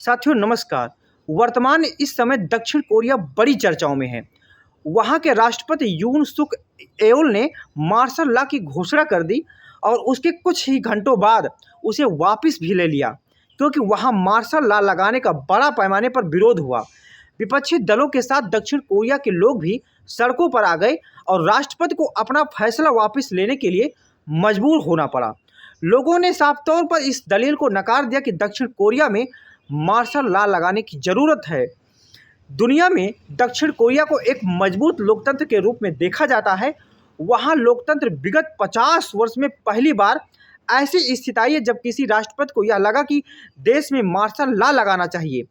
साथियों नमस्कार। वर्तमान इस समय दक्षिण कोरिया बड़ी चर्चाओं में है। वहाँ के राष्ट्रपति यून सुक एयोल ने मार्शल लॉ की घोषणा कर दी और उसके कुछ ही घंटों बाद उसे वापस भी ले लिया, क्योंकि वहाँ मार्शल लॉ लगाने का बड़ा पैमाने पर विरोध हुआ। विपक्षी दलों के साथ दक्षिण कोरिया के लोग भी सड़कों पर आ गए और राष्ट्रपति को अपना फैसला वापस लेने के लिए मजबूर होना पड़ा। लोगों ने साफ तौर पर इस दलील को नकार दिया कि दक्षिण कोरिया में मार्शल लॉ लगाने की ज़रूरत है। दुनिया में दक्षिण कोरिया को एक मजबूत लोकतंत्र के रूप में देखा जाता है। वहाँ लोकतंत्र विगत 50 वर्ष में पहली बार ऐसी स्थिति आई है जब किसी राष्ट्रपति को यह लगा कि देश में मार्शल लॉ लगाना चाहिए।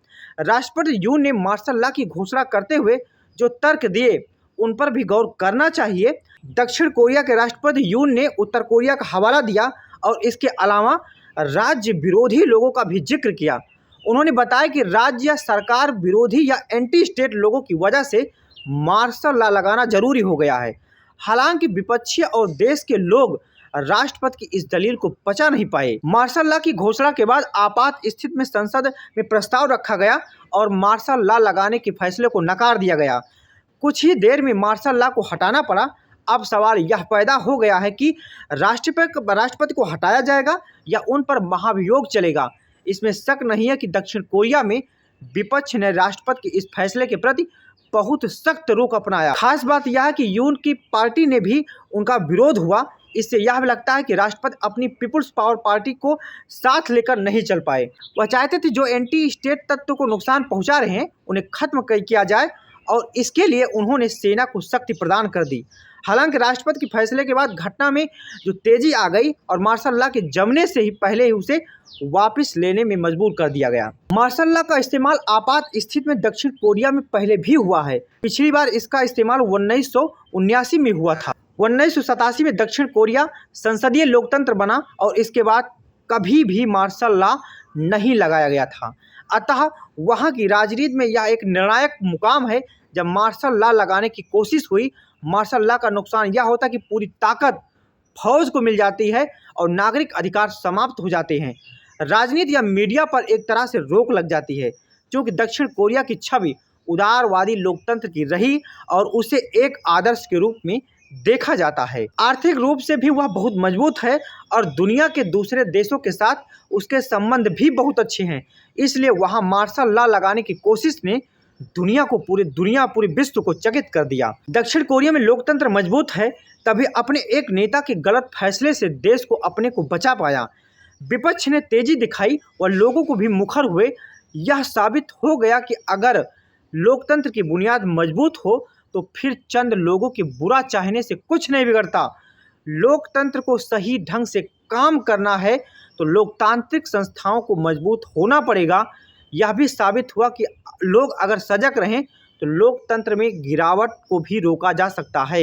राष्ट्रपति यून ने मार्शल लॉ की घोषणा करते हुए जो तर्क दिए उन पर भी गौर करना चाहिए। दक्षिण कोरिया के राष्ट्रपति यून ने उत्तर कोरिया का हवाला दिया और इसके अलावा राज्य विरोधी लोगों का भी जिक्र किया। उन्होंने बताया कि राज्य या सरकार विरोधी या एंटी स्टेट लोगों की वजह से मार्शल लॉ लगाना जरूरी हो गया है। हालांकि विपक्षी और देश के लोग राष्ट्रपति की इस दलील को पचा नहीं पाए। मार्शल लॉ की घोषणा के बाद आपात स्थिति में संसद में प्रस्ताव रखा गया और मार्शल लॉ लगाने के फैसले को नकार दिया गया। कुछ ही देर में मार्शल लॉ को हटाना पड़ा। अब सवाल यह पैदा हो गया है कि राष्ट्रपति को हटाया जाएगा या उन पर महाभियोग चलेगा। इसमें शक नहीं है कि दक्षिण कोरिया में विपक्ष ने राष्ट्रपति के इस फैसले के प्रति बहुत सख्त रुख अपनाया। खास बात यह है कि यून की पार्टी ने भी उनका विरोध हुआ। इससे यह भी लगता है कि राष्ट्रपति अपनी पीपुल्स पावर पार्टी को साथ लेकर नहीं चल पाए। वह चाहते थे जो एंटी स्टेट तत्व को नुकसान पहुंचा रहे हैं उन्हें खत्म किया जाए और इसके लिए उन्होंने सेना को शक्ति प्रदान कर दी। हालांकि राष्ट्रपति के फैसले के बाद घटना में जो तेजी आ गई और मार्शल लॉ के जमने से ही पहले ही उसे वापस लेने में मजबूर कर दिया गया। मार्शल लॉ का इस्तेमाल आपात स्थिति में दक्षिण कोरिया में पहले भी हुआ है। पिछली बार इसका इस्तेमाल 1979 में हुआ था। 1987 में दक्षिण कोरिया संसदीय लोकतंत्र बना और इसके बाद कभी भी मार्शल लॉ नहीं लगाया गया था। अतः वहाँ की राजनीति में यह एक निर्णायक मुकाम है। जब मार्शल लॉ लगाने की कोशिश हुई, मार्शल लॉ का नुकसान यह होता कि पूरी ताकत फौज को मिल जाती है और नागरिक अधिकार समाप्त हो जाते हैं। राजनीति या मीडिया पर एक तरह से रोक लग जाती है, क्योंकि दक्षिण कोरिया की छवि उदारवादी लोकतंत्र की रही और उसे एक आदर्श के रूप में देखा जाता है। आर्थिक रूप से भी वह बहुत मजबूत है और दुनिया के दूसरे देशों के साथ उसके संबंध भी बहुत अच्छे हैं। इसलिए वहाँ मार्शल लॉ लगाने की कोशिश ने पूरे विश्व को चकित कर दिया। दक्षिण कोरिया में लोकतंत्र मजबूत है, तभी अपने एक नेता के गलत फैसले से देश को अपने को बचा पाया। विपक्ष ने तेजी दिखाई और लोगों को भी मुखर हुए। यह साबित हो गया कि अगर लोकतंत्र की बुनियाद मजबूत हो तो फिर चंद लोगों के बुरा चाहने से कुछ नहीं बिगड़ता। लोकतंत्र को सही ढंग से काम करना है तो लोकतांत्रिक संस्थाओं को मजबूत होना पड़ेगा। यह भी साबित हुआ कि लोग अगर सजग रहें तो लोकतंत्र में गिरावट को भी रोका जा सकता है।